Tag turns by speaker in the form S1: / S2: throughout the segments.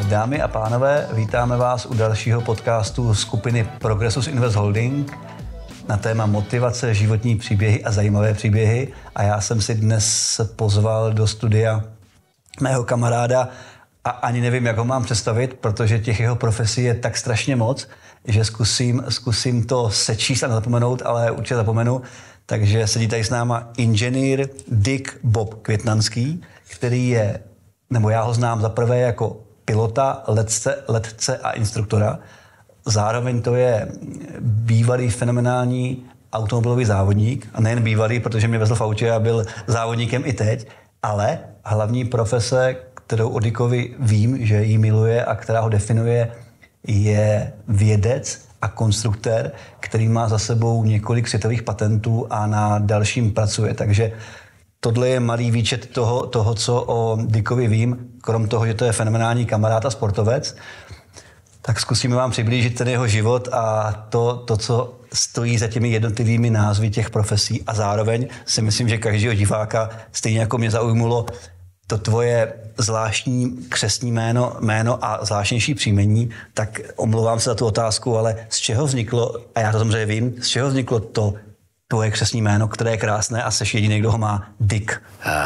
S1: Dámy a pánové, vítáme vás u dalšího podcastu skupiny Progressus Invest Holding na téma motivace, životní příběhy a zajímavé příběhy. A já jsem si dnes pozval do studia mého kamaráda a ani nevím, jak ho mám představit, protože těch jeho profesí je tak strašně moc, že zkusím to sečíst a nezapomenout, ale určitě zapomenu. Takže sedí tady s náma inženýr Dick Bob Květnanský, který je, nebo já ho znám za prvé jako pilota, letce a instruktora. Zároveň to je bývalý fenomenální automobilový závodník. A nejen bývalý, protože mě vezl v autě a byl závodníkem i teď, ale hlavní profese, kterou o Dickovi vím, že ji miluje a která ho definuje, je vědec a konstruktér, který má za sebou několik světových patentů a na dalším pracuje. Takže tohle je malý výčet toho, co o Dickovi vím, krom toho, že to je fenomenální kamarád a sportovec. Tak zkusíme vám přiblížit ten jeho život a to, co stojí za těmi jednotlivými názvy těch profesí. A zároveň si myslím, že každého diváka stejně jako mě zaujmulo to tvoje zvláštní křestní jméno a zvláštnější příjmení, tak omlouvám se za tu otázku, ale z čeho vzniklo, a já to samozřejmě vím, z čeho vzniklo to tvoje křestní jméno, které je krásné a seš jediný, kdo ho má, Dick?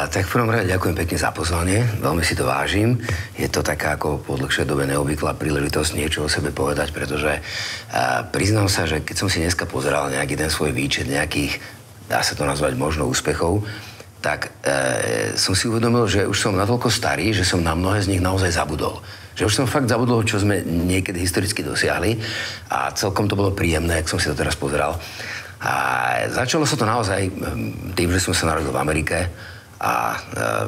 S2: Tak v prvom rade ďakujem pekne za pozvanie, veľmi si to vážim. Je to taká ako po dlhšej dobe neobvyklá príležitosť niečo o sebe povedať, pretože priznám sa, že keď som si dneska pozeral nejaký ten svoj výčet nejakých, dá sa to nazvať možno úspechov, tak som si uvedomil, že už som natoľko starý, že som na mnohé z nich naozaj zabudol. Že už som fakt zabudol, čo sme niekedy historicky dosiahli a celkom to bolo príjemné, jak som si to teraz pozeral. A začalo sa to naozaj tým, že som sa narodil v Amerike a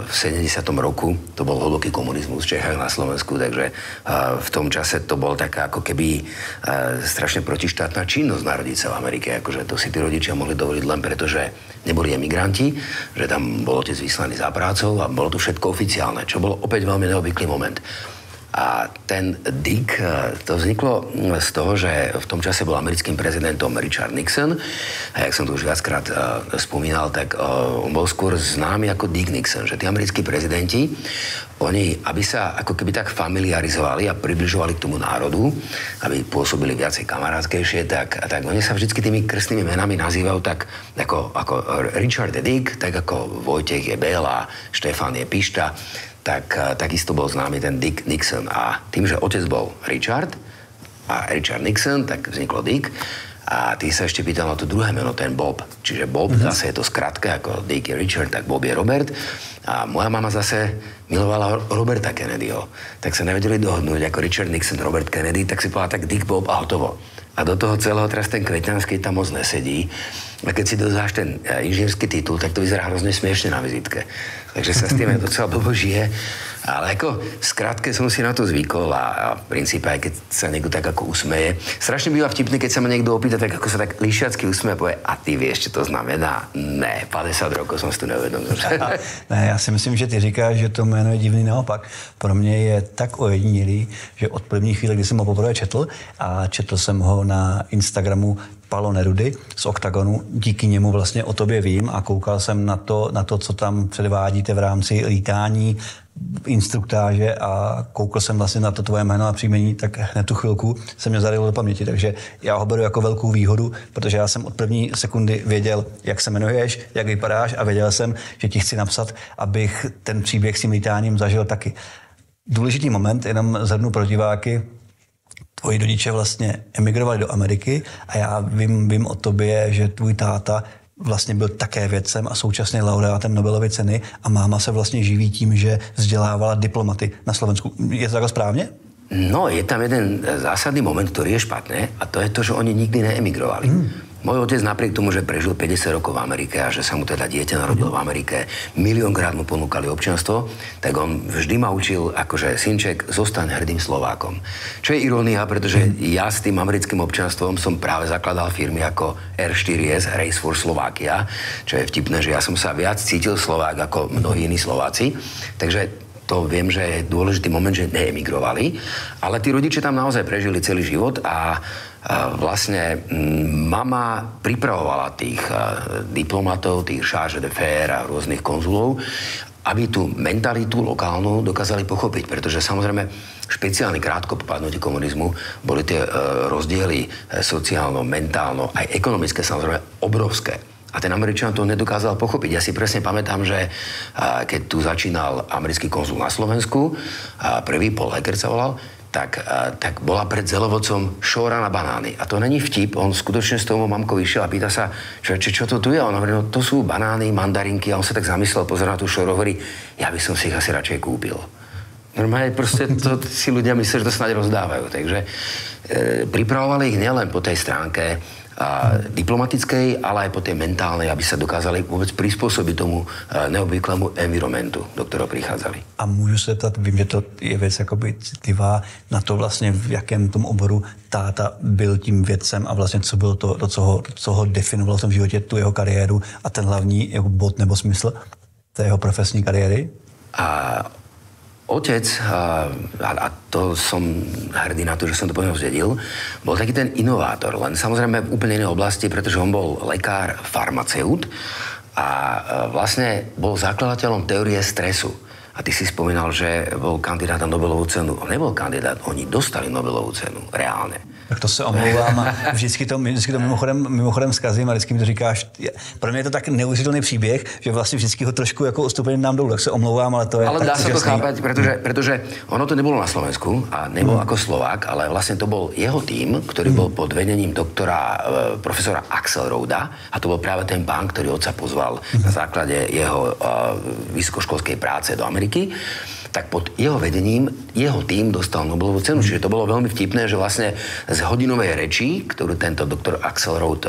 S2: v 70. roku to bol hlboký komunizmus v Čechách na Slovensku, takže v tom čase to bol taká ako keby strašne protištátna činnosť narodiť sa v Amerike, akože to si tí rodičia mohli dovoliť len preto, že neboli emigranti, že tam bol otec vyslaný za prácou a bolo to všetko oficiálne, čo bol opäť veľmi neobvyklý moment. A ten Dick, to vzniklo z toho, že v tom čase bol americkým prezidentom Richard Nixon. A jak som to už viackrát spomínal, tak on bol skôr známy ako Dick Nixon. Že tí americkí prezidenti, oni, aby sa ako keby tak familiarizovali a približovali k tomu národu, aby pôsobili viacej kamarátskejšie, tak oni sa vždycky tými krstnými menami nazývajú tak ako Richard the Dick, tak ako Vojtech je Bel a Štefan je Pišta. Takisto bol známy ten Dick Nixon. A tým, že otec bol Richard a Richard Nixon, tak vzniklo Dick. A ty sa ešte pýtal na to druhé meno, ten Bob. Čiže Bob, zase je to skratka, ako Dick je Richard, tak Bob je Robert. A moja mama zase milovala Roberta Kennedyho. Tak sa nevedeli dohodnúť ako Richard Nixon, Robert Kennedy, tak si povedala tak Dick Bob a hotovo. A do toho celého teraz ten Kvetňanský tam moc nesedí. A keď si dozáš ten inžinierský titul, tak to vyzerá hrozne smiešne na vizitke. Takže sa s tým aj docela blbo žije. Ale ako skrátke som si na to zvykol a v princípe aj keď sa niekto tak ako usmeje. Strašne býva vtipný, keď sa ma niekto opýta, tak ako sa tak lišiacky usmeje a povie, a ty vieš, čo to znamená? Ne, 50 rokov som si tu neuvedomil.
S1: Ne, já si myslím, že ty říkáš, že to jméno je divný naopak. Pro mě je tak ojedinělý, že od první chvíle, kdy jsem ho poprvé četl a četl jsem ho na Instagramu Palo Nerudy z Oktagonu, díky němu vlastně o tobě vím a koukal jsem na to, co tam předvádíte v rámci lítání, instruktáže a koukal jsem vlastně na to tvoje jméno a příjmení, tak hned tu chvilku se mě zarylo do paměti, takže já ho beru jako velkou výhodu, protože já jsem od první sekundy věděl, jak se jmenuješ, jak vypadáš a věděl jsem, že ti chci napsat, abych ten příběh s tím lítáním zažil taky. Důležitý moment, jenom zhrnu pro diváky, tvoji rodiče vlastně emigrovali do Ameriky a já vím o tobě, že tvůj táta vlastně byl také vědcem a současně laureátem Nobelovy ceny a máma se vlastně živí tím, že vzdělávala diplomaty na Slovensku. Je to tak správně?
S2: No, je tam jeden zásadný moment, ktorý je špatné a to je to, že oni nikdy neemigrovali. Môj otec napriek tomu, že prežil 50 rokov v Amerike a že sa mu teda dieťa narodilo v Amerike, miliónkrát mu ponúkali občianstvo, tak on vždy ma učil, akože synček, zostaň hrdým Slovákom. Čo je irónia, pretože ja s tým americkým občianstvom som práve zakladal firmy ako R4S, Race for Slovakia, čo je vtipné, že ja som sa viac cítil Slovák ako mnohí iní Slováci. Takže to viem, že je dôležitý moment, že neemigrovali, ale tí rodiče tam naozaj prežili celý život a vlastne mama pripravovala tých diplomatov, tých charge d'affaires a rôznych konzulov aby tú mentalitu lokálnu dokázali pochopiť. Pretože samozrejme špeciálne krátko po padnutí komunizmu boli tie rozdiely sociálno, mentálno, aj ekonomické samozrejme obrovské. A ten Američan to nedokázal pochopiť. Ja si presne pamätám, že keď tu začínal americký konzul na Slovensku, prvý Paul Hackert sa volal, tak bola pred Zelovodcom šóra na banány. A to není vtip, on skutočne s tou mamkou išiel a pýta sa, čo to tu je? On hovorí, no to sú banány, mandarinky. A on sa tak zamyslel, pozerá na tú šóru, hovorí, ja by som si ich asi radšej kúpil. Normálne proste to si ľudia myslia, že to snáď rozdávajú. Takže pripravovali ich nielen po tej stránke diplomatickej, ale aj po tej mentálnej, aby sa dokázali vôbec prispôsobiť tomu neobvyklému environmentu, do ktorého prichádzali.
S1: A můžu se ptat, vím, že to je věc jakoby citlivá na to vlastně, v jakém tom oboru táta byl tím vědcem a vlastně co bylo to co ho definovalo v tom životě, tu jeho kariéru a ten hlavní jako bod nebo smysl té jeho profesní kariéry?
S2: Otec, a to som hrdý na to, že som to po ňom zdedil, bol taký ten inovátor, len samozrejme v úplne inej oblasti, pretože on bol lekár, farmaceut a vlastne bol zakladateľom teórie stresu. A ty si spomínal, že bol kandidát na Nobelovú cenu. On nebol kandidát, oni dostali Nobelovú cenu, reálne.
S1: Tak to se omlouvám a vždycky to mimochodem zkazím a vždycky mi to říkáš. Pro mě je to tak neuvěřitelný příběh, že vlastně vždycky ho trošku jako ustupením nám dolů, tak se omlouvám, ale to je
S2: ale
S1: tak
S2: dá sa to
S1: úžasný.
S2: chápať, pretože ono to nebolo na Slovensku a nebol ako Slovák, ale vlastne to bol jeho tím, ktorý bol pod vedením profesora Axelroda a to bol práve ten pán, ktorý otca pozval na základe jeho vysokoškolskej práce do Ameriky. Tak pod jeho vedením, jeho tím dostal Nobelovú cenu. Čiže to bolo veľmi vtipné, že vlastne z hodinovej reči, ktorú tento doktor Axelrod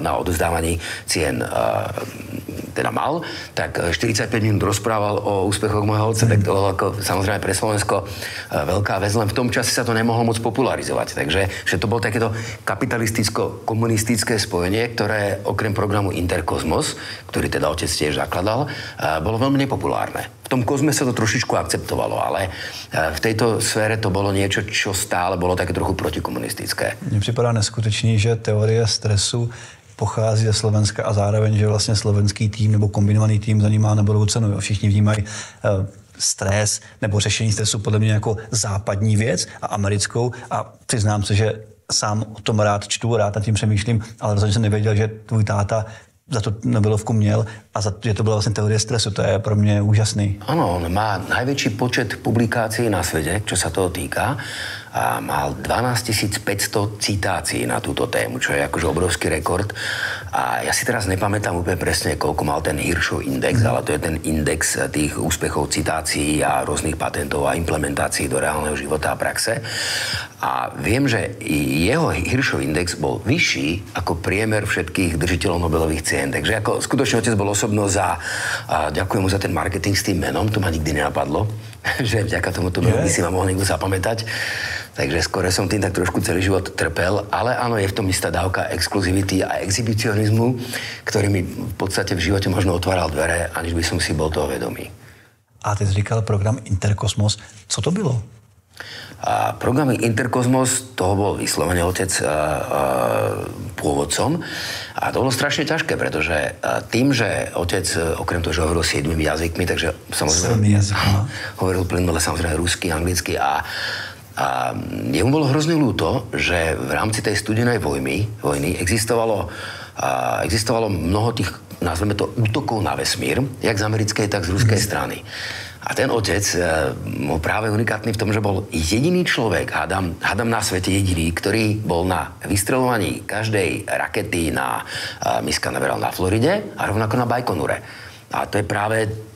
S2: na odovzdávaní cien teda mal, tak 45 minút rozprával o úspechoch môjho otca. Tak to bolo ako, samozrejme pre Slovensko veľká vec, len v tom čase sa to nemohlo moc popularizovať. Takže že to bolo takéto kapitalisticko-komunistické spojenie, ktoré okrem programu Interkosmos, ktorý teda otec tiež zakladal, bolo veľmi nepopulárne. V tom kozme sa to trošičku akceptovalo, ale v tejto sfére to bolo niečo, čo stále bolo také trochu protikomunistické.
S1: Mně připadá neskutečný, že teorie stresu pochází ze Slovenska a zároveň, že vlastně slovenský tým nebo kombinovaný tým za ním má Nobelovu cenu. Všichni vnímají stres nebo řešení stresu podle mě jako západní věc a americkou a přiznám se, že sám o tom rád čtu, rád nad tím přemýšlím, ale rozhodně jsem nevěděl, že tvůj táta za to Nobelovku měl a že to byla vlastně teorie stresu. To je pro mě úžasný.
S2: Áno, on má najväčší počet publikácií na svete, čo sa toho týka. A mal 12 500 citácií na túto tému, čo je akože obrovský rekord. A ja si teraz nepamätám úplne presne, koľko mal ten Hirschov index, ale to je ten index tých úspechov citácií a rôznych patentov a implementácií do reálneho života a praxe. A viem, že jeho Hirschov index bol vyšší ako priemer všetkých držiteľov Nobelových cien. Takže ako skutočne otec bol osobnosť a ďakujem mu za ten marketing s tým menom, to ma nikdy nenapadlo, že vďaka tomuto by si ma mohol niekto zapamätať. Takže skôr som tým tak trošku celý život trpel, ale áno, je v tom istá dávka exkluzivity a exhibicionizmu, ktorý mi v podstate v živote možno otváral dvere, aniž by som si bol toho vedomý.
S1: A ty jsi říkal program Interkosmos. Co to bylo?
S2: Program Interkosmos, toho bol vyslovene otec pôvodcom. A to bolo strašne ťažké, pretože tým, že otec okrem toho, že hovoril 7 jazykmi, takže samozrejme hovoril plynule samozrejme rusky, anglicky a jemu bolo hrozne ľúto, že v rámci tej studenej vojny existovalo mnoho tých, nazveme to, útokov na vesmír, jak z americkej, tak z ruskej strany. A ten otec bol práve unikátny v tom, že bol jediný človek, hádam na svete jediný, ktorý bol na vystreľovaní každej rakety na Miss Canaveral na Floride a rovnako na Bajkonure. A to je práve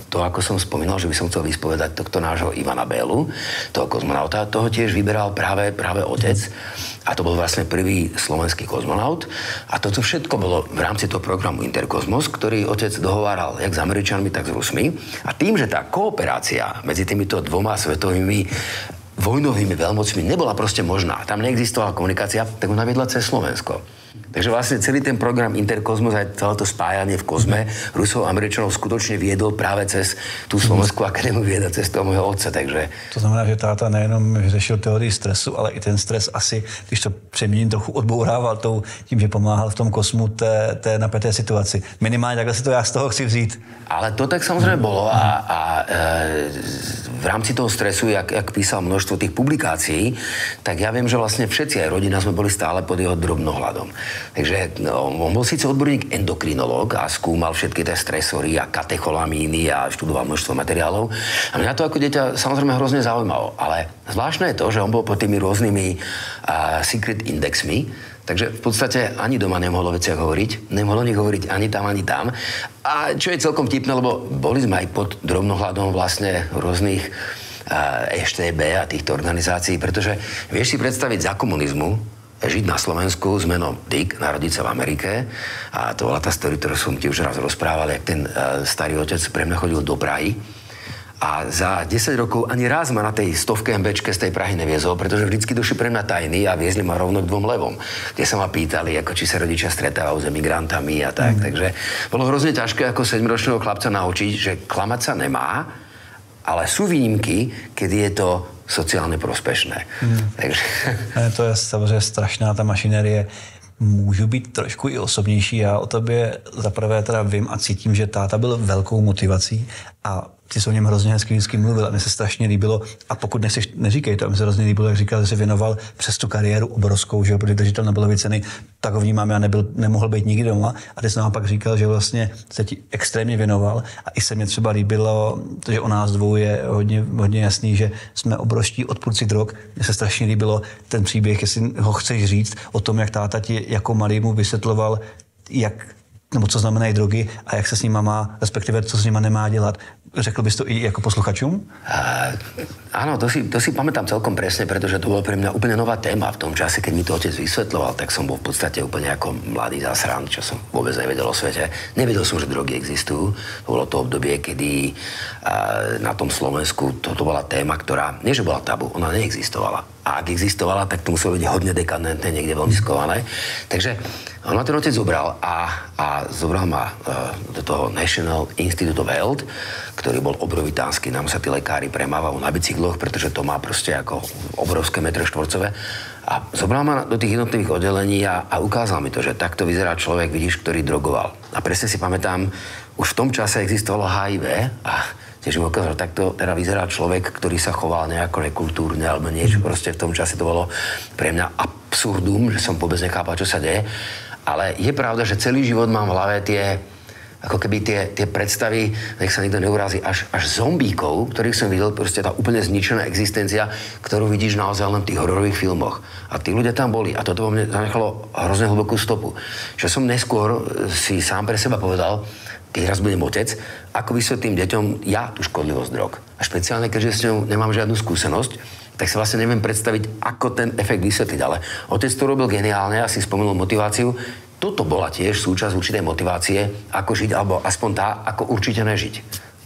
S2: to, ako som spomínal, že by som chcel vyspovedať tohto nášho Ivana Bélu, toho kozmonauta, toho tiež vyberal práve otec. A to bol vlastne prvý slovenský kozmonaut. A toto všetko bolo v rámci toho programu Interkosmos, ktorý otec dohováral jak s Američanmi, tak s Rusmi. A tým, že tá kooperácia medzi týmito dvoma svetovými vojnovými veľmocmi nebola proste možná, tam neexistovala komunikácia, tak ho naviedla cez Slovensko. Takže vlastne celý ten program Interkosmos aj celé to spájanie v kozme Rusov a Američanov skutočne viedol práve cez tú Slovenskú akadémiu vied a cez toho môjho otce, takže...
S1: To znamená, že táta nejenom vyřešil teorii stresu, ale i ten stres asi, když to přeměním, trochu odbourával tím, že pomáhal v tom kosmu té napäté situaci. Minimálně takhle si to já z toho chci vzít.
S2: Ale to tak samozrejme bolo a v rámci toho stresu, jak písal množstvo tých publikácií, tak ja viem, že vlastne všetci, aj rodina, sme boli stále pod jeho drobnohľadom. Takže on bol síce odborník endokrinológ a skúmal všetky tie stresory a katecholamíny a študoval množstvo materiálov. A mňa to ako dieťa samozrejme hrozne zaujímalo. Ale zvláštne je to, že on bol pod tými rôznymi secret indexmi. Takže v podstate ani doma nemohol o veciach hovoriť. Nemohol o nich hovoriť ani tam. A čo je celkom tipné, lebo boli sme aj pod drobnohľadom vlastne rôznych EŠTB a týchto organizácií, pretože vieš si predstaviť za komunizmu žiť na Slovensku s menom Dick, narodiť sa v Amerike. A to bola tá story, ktorú som ti už raz rozprával, jak ten starý otec pre mňa chodil do Prahy. A za 10 rokov ani raz ma na tej 100 MBčke z tej Prahy neviezol, pretože vždycky došli pre mňa tajní a viezli ma rovno k 2 levom, kde sa ma pýtali, ako či sa rodičia stretávajú s emigrantami a tak. Takže bolo hrozne ťažké ako 7-ročného chlapca naučiť, že klamať sa nemá, ale sú výnimky, kedy je to sociálne prospešné. Takže...
S1: To je samozřejmě strašná ta mašinerie. Můžu být trošku i osobnější. Já o tobě zaprvé teda vím a cítím, že táta byl velkou motivací a ty jsi o něm hrozně hezky vždycky mluvil a mně se strašně líbilo, a pokud nechceš, neříkej to, a mně se hrozně líbilo, jak říkal, že se věnoval přes tu kariéru obrovskou, že protože držitel Nobelovy ceny, tak ho vnímám, já nemohl být nikdy doma, a ty jsi naopak říkal, že vlastně se ti extrémně věnoval a i se mě třeba líbilo, že o nás dvou je hodně jasný, že jsme obrovští odpůrci drog. Mně se strašně líbilo ten příběh, jestli ho chceš říct, o tom, jak táta ti jako malýmu vysvětloval, nebo co znamenají drogy a jak se s nima má, respektive co s nima nemá dělat. Řekl bys to i jako posluchačům?
S2: Áno, to si pamätám celkom presne, pretože to bolo pre mňa úplne nová téma. V tom čase, keď mi to otec vysvetľoval, tak som bol v podstate úplne ako mladý zásran, čo som vôbec nevedel o svete. Nevedel som, že drogy existujú. To bolo to obdobie, kedy na tom Slovensku toto bola téma, ktorá, nie že bola tabu, ona neexistovala. A ak existovala, tak to muselo byť hodne dekadentné, niekde veľmi skované. Takže on ma ten otec zobral a zobral ma do toho National Institute of Health, ktorý bol obrovitánsky. Nám sa tí lekári premávajú na bicykloch, pretože to má proste ako obrovské metre štvorcové. A zobral ma do tých jednotlivých oddelení a ukázal mi to, že takto vyzerá človek, vidíš, ktorý drogoval. A presne si pamätám, už v tom čase existovalo HIV a tiež mi ukázal, že takto teda vyzerá človek, ktorý sa choval nejako nekultúrne alebo niečo. Proste v tom čase to bolo pre mňa absurdum, že som vôbec nechápal, čo sa deje. Ale je pravda, že celý život mám v hlave ako keby tie predstavy, nech sa nikto neurazí, až zombíkov, ktorých som videl, proste tá úplne zničená existencia, ktorú vidíš naozaj len v tých hororových filmoch. A tí ľudia tam boli. A toto vo mne zanechalo hrozne hlbokú stopu. Čo som neskôr si sám pre seba povedal, keď raz budem otec, ako vysvetlím deťom ja tú škodlivosť drog. A špeciálne, keďže s ňou nemám žiadnu skúsenosť, tak sa vlastne neviem predstaviť, ako ten efekt vysvetliť. Ale otec to robil geniálne, asi spomenul motiváciu. Toto bola tiež súčasť určitej motivácie, ako žiť, alebo aspoň tá, ako určite nežiť.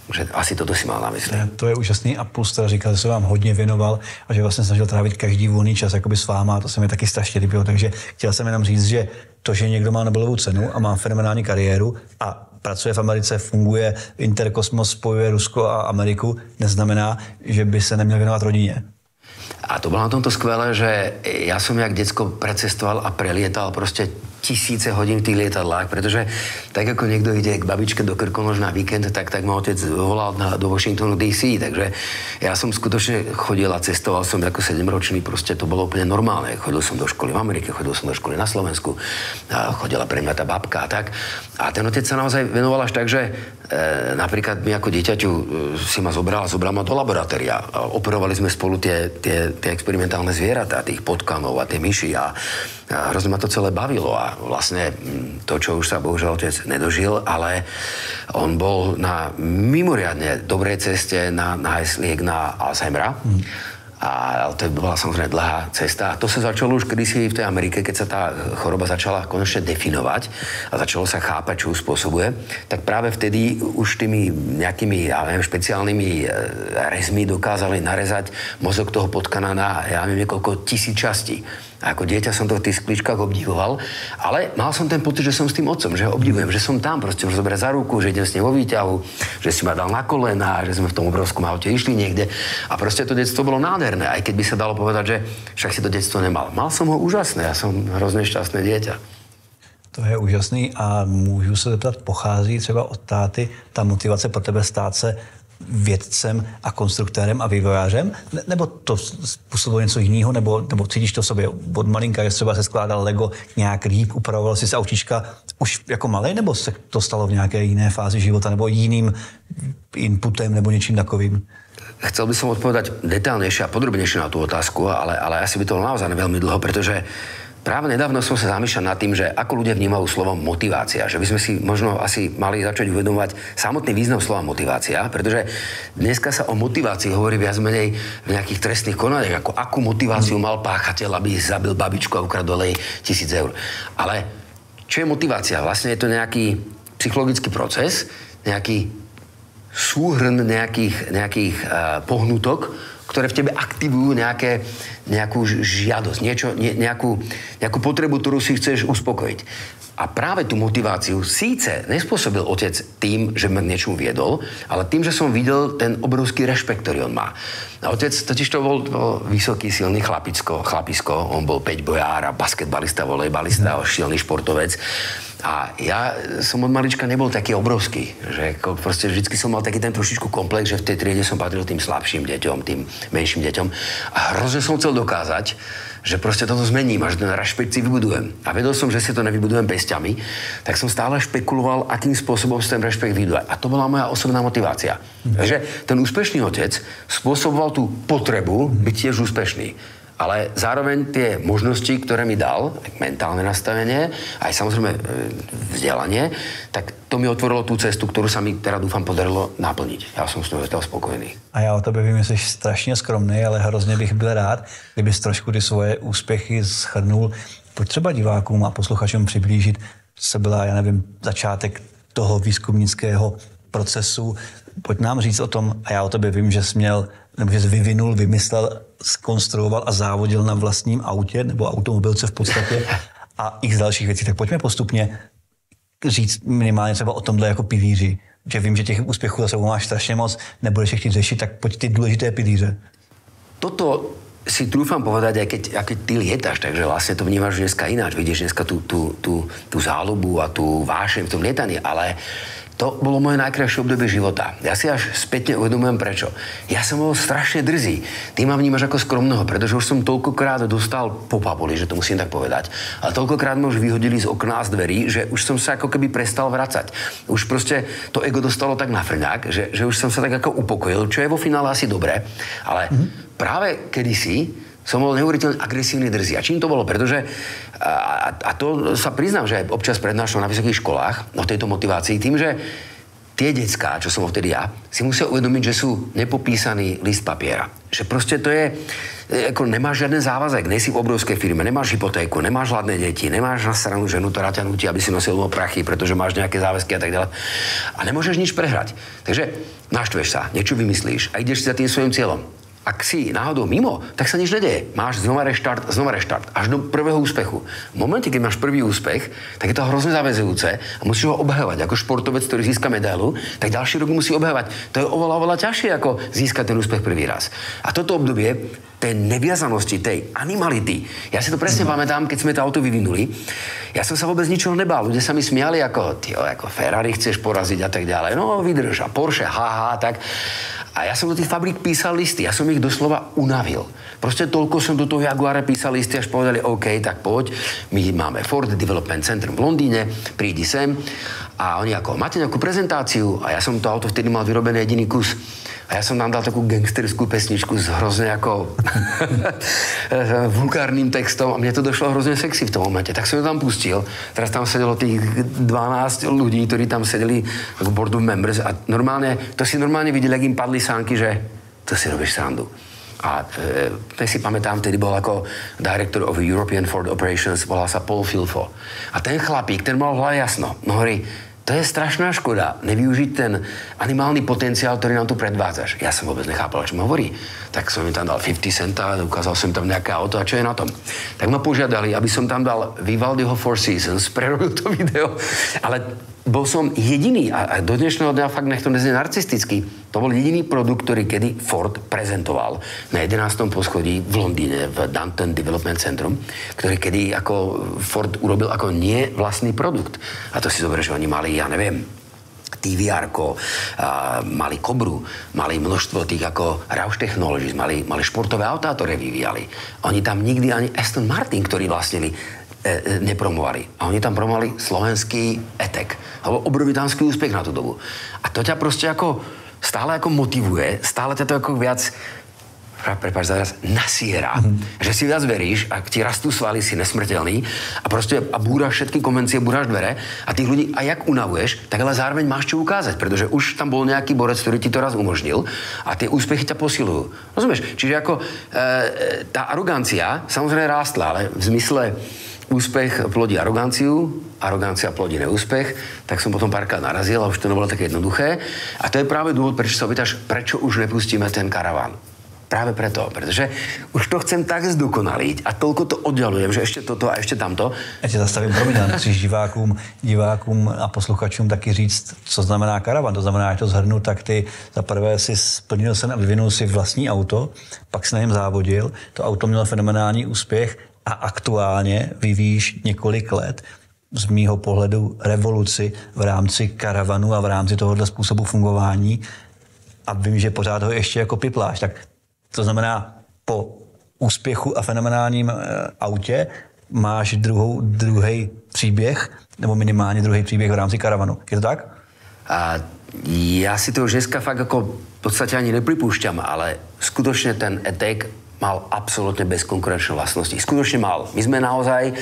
S2: Takže asi toto si mal na mysli.
S1: To je úžasný a plus teda říkal, že se vám hodně věnoval a že vlastně snažil trávit každý volný čas jakoby s váma, a to se mi taky strašně líbilo, takže chtěl jsem jenom říct, že to, že někdo má Nobelovu cenu a má fenomenální kariéru a pracuje v Americe, funguje, Interkosmos spojuje Rusko a Ameriku, neznamená, že by se neměl věnovat rodině.
S2: A to bolo na tomto skvelé, že ja som jak decko precestoval a prelietal proste tisíce hodín v tých lietadlách, pretože tak ako niekto ide k babičke do Krkonoš na víkend, tak ma otec volal do Washingtonu DC, takže ja som skutočne chodil a cestoval som ako 7-ročný, proste to bolo úplne normálne. Chodil som do školy v Amerike, chodil som do školy na Slovensku, chodila pre mňa tá babka a tak. A ten otec sa naozaj venoval až tak, že napríklad mi ako dieťaťu si ma zobral ma do laboratória. Operovali sme spolu tie experimentálne zvieratá, tých potkanov a tie myši a hrozne ma to celé bavilo a vlastne to, čo už sa bohužiaľ otec nedožil, ale on bol na mimoriadne dobrej ceste na nájsť liek na Alzheimera. A to bola samozrejme dlhá cesta. A to sa začalo už kedysi v tej Amerike, keď sa tá choroba začala konečne definovať a začalo sa chápať, čo ju spôsobuje, tak práve vtedy už tými nejakými, ja neviem, špeciálnymi rezmi dokázali narezať mozog toho potkana na, ja neviem, niekoľko tisíc častí. A ako dieťa som to v tých skličkách obdivoval, ale mal som ten pocit, že som s tým otcom, že ho obdivujem, že som tam, proste už zoberie za ruku, že idem s ním vo výťahu, že si ma dal na kolena, že sme v tom obrovskom aute išli niekde. A proste to detstvo bolo nádherné, aj keď by sa dalo povedať, že však si to detstvo nemal. Mal som ho úžasné, ja som hrozně šťastné dieťa.
S1: To je úžasný a můžu se zeptat, pochází třeba od táty ta motivace pro tebe stát se vědcem a konstruktérem a vývojářem? Nebo to způsobilo něco jiného? Nebo cítíš to v sobě od malinka, že třeba se skládal Lego nějak líp, upravoval si autíčka už jako malej, nebo se to stalo v nějaké jiné fázi života, nebo jiným inputem, nebo něčím takovým?
S2: Chcel by som odpovedať detailnejšie a podrobnejšie na tú otázku, ale asi by to bolo naozaj veľmi dlho, pretože práve nedávno som sa zamýšľal nad tým, že ako ľudia vnímajú slovo motivácia, že by sme si možno asi mali začať uvedomovať samotný význam slova motivácia, pretože dneska sa o motivácii hovorí viac menej v nejakých trestných konaniach, ako akú motiváciu mal páchateľ, aby zabil babičku a ukradol jej 1000 eur. Ale čo je motivácia? Vlastne je to nejaký psychologický proces, nejaký súhrn nejakých pohnutok, ktoré v tebe aktivujú nejakú žiadosť, nejakú potrebu, ktorú si chceš uspokojiť. A práve tú motiváciu síce nespôsobil otec tým, že ma k niečomu viedol, ale tým, že som videl ten obrovský rešpekt, ktorý on má. A otec totiž to bol vysoký, silný chlapisko. On bol päťbojár a basketbalista, volejbalista, silný športovec. A ja som od malička nebol taký obrovský, že proste vždycky som mal taký ten trošičku komplex, že v tej triede som patril tým slabším deťom, tým menším deťom. A hrozne som chcel dokázať, že proste toto zmením a že ten rešpekt si vybudujem. A vedel som, že si to nevybudujem pestiami, tak som stále špekuloval, akým spôsobom si ten rešpekt vybuduje. A to bola moja osobná motivácia. Takže ten úspešný otec spôsoboval tú potrebu byť tiež úspešný. Ale zároveň tie možnosti, ktoré mi dal, mentálne nastavenie, aj samozrejme vzdelanie, tak to mi otvorilo tú cestu, ktorú sa mi teda dúfam podarilo naplniť. Ja som s toho spokojný.
S1: A já o tebe vím, že jsi strašně skromný, ale hrozně bych byl rád, kdybys trošku ty svoje úspěchy shrnul. Pojď třeba divákům a posluchačům přiblížit, co byla, já nevím, začátek toho výzkumnického procesu. Pojď nám říct o tom, a já o tebe vím, že jsi měl, nebo že jsi vyvinul, vymyslel, zkonstruoval a závodil na vlastním autě, nebo automobilce v podstatě a x dalších věcí. Tak pojďme postupně říct minimálně třeba o tomhle jako pilíři. Že vím, že těch úspěchů za sebou máš strašně moc, nebudeš je chtít řešit, tak pojď ty důležité pilíře.
S2: Toto si trúfam povedať, aj keď ty lietaš, takže vlastne to vnímaš dneska ináč. Vidíš dneska tú záľubu a tú vášeň v tom lietaní, ale to bolo moje najkrajšie obdobie života. Ja si až spätne uvedomujem prečo. Ja som bol strašne drzý. Ty ma vnímaš ako skromného, pretože už som toľkokrát dostal po papuli, že to musím tak povedať. Ale toľkokrát ma už vyhodili z okna a z dverí, že už som sa ako keby prestal vracať. Už proste to ego dostalo tak na frňák, že už som sa tak ako upokojil, čo je vo finále asi dobré. Ale práve kedysi som bol neuveriteľne agresívny, drzý. A čím to bolo? Pretože, a to sa priznám, že aj občas prednášam na vysokých školách o tejto motivácii, tým, že tie decká, čo som bol vtedy ja, si musia uvedomiť, že sú nepopísaný list papiera. Že proste to je, ako nemáš žiaden závazek, nejsi v obrovskej firme, nemáš hypotéku, nemáš hladné deti, nemáš nasranú ženu, ktorá ťa nutí, aby si nosil prachy, pretože máš nejaké záväzky a tak ďalej. A nemôžeš nič prehrať. Takže naštveš sa, niečo vymyslíš a ideš si za tým svojím cieľom. Ak si náhodou mimo, tak sa nič nedeje. Máš znova reštart, až do prvého úspechu. V momente, keď máš prvý úspech, tak je to hrozne zaväzujúce a musíš ho obhajovať. Ako športovec, ktorý získa medailu, tak ďalší rok musí obhajovať. To je oveľa ťažšie, ako získať ten úspech prvý raz. A toto obdobie tej neviazanosti, tej animality, ja si to presne pamätám, keď sme to auto vyvinuli, ja som sa vôbec ničoho nebál. Ľudia sa mi smiali, ako Ferrari chceš poraziť a tak ďalej. No, vydrž a Porsche, tak. A ja som do tých fabrík písal listy. Ja som ich doslova unavil. Proste toľko som do toho Jaguara písal listy, až povedali, OK, tak poď. My máme Ford Development Center v Londýne, prídi sem. A oni ako, máte nejakú prezentáciu? A ja som to auto vtedy mal vyrobené jediný kus. A ja som tam dal takú gangsterskú pesničku s hrozne ako vulgárnym textom a mne to došlo hrozne sexy v tom momente. Tak som ju tam pustil. Teraz tam sedelo tých 12 ľudí, ktorí tam sedeli ako board of members a normálne videli, jak im padli sánky, že to si robíš srandu. A si pamätám, vtedy bol ako director of European Ford Operations, volal sa Paul Filfo. A ten chlapík, ten mal v hlave jasno. No hovorí, to je strašná škoda nevyužiť ten animálny potenciál, ktorý nám tu predvádzaš. Ja som vôbec nechápal, čo ma hovorí. Tak som im tam dal 50 centa, ukázal som tam nejaké auto a čo je na tom. Tak ma požiadali, aby som tam dal Vivaldiho Four Seasons, prerobil to video, ale bol som jediný a do dnešného dňa fakt nech to neznie narcisticky. To bol jediný produkt, ktorý kedy Ford prezentoval na 11. poschodí v Londýne, v Downton Development Centrum, ktorý kedy ako Ford urobil ako nie vlastný produkt. A to si zober, že oni mali, ja neviem, TVR-ko, mali Cobru, mali množstvo tých ako Roush Technologies, mali športové autá, ktoré vyvíjali. Oni tam nikdy ani Aston Martin, ktorí vlastnili, nepromovali. A oni tam promovali slovenský E-Tech. Alebo obrovitánsky úspech na tú dobu. A to ťa proste ako stále ako motivuje, stále ťa to ako viac nasiera, že si viac veríš, ak ti rastú svaly, si nesmrteľný a proste a búraš všetky konvencie, búraš dvere a tých ľudí a jak unavuješ, tak ale zároveň máš čo ukázať, pretože už tam bol nejaký borec, ktorý ti to raz umožnil a tie úspechy ťa posilujú. Rozumieš? Čiže ako tá arogancia samozrejme rástla, ale v zmysle úspech plodí aroganciu, arogancia plodí neúspech, tak som potom párkrát narazil a už to nebolo také jednoduché. A to je práve dôvod, prečo sa opýtaš, prečo už nepustíme ten karaván. Práve preto, pretože už to chcem tak zdokonaliť a toľko to oddalujem, že ešte toto a ešte tamto.
S1: Já tě zastavím, promiň, musíš divákům a posluchačům taky říct, co znamená karavan. To znamená, že to zhrnu, tak ty za prvé si splnil sen a vyvinul si vlastní auto, pak si na něm závodil, to auto mělo fenomenální úspěch a aktuálně vyvíjíš několik let z mýho pohledu revoluci v rámci karavanu a v rámci tohohle způsobu fungování a vím, že pořád ho ještě jako pipláš. Tak to znamená, po úspěchu a fenomenálním autě máš druhý příběh, nebo minimálně druhý příběh v rámci karavanu. Je to tak?
S2: A ja si to už dneska fakt ako v podstate ani nepripúšťam, ale skutočne ten E-Tech mal absolútne bezkonkurenčné vlastnosti. Skutočne mal. My sme naozaj,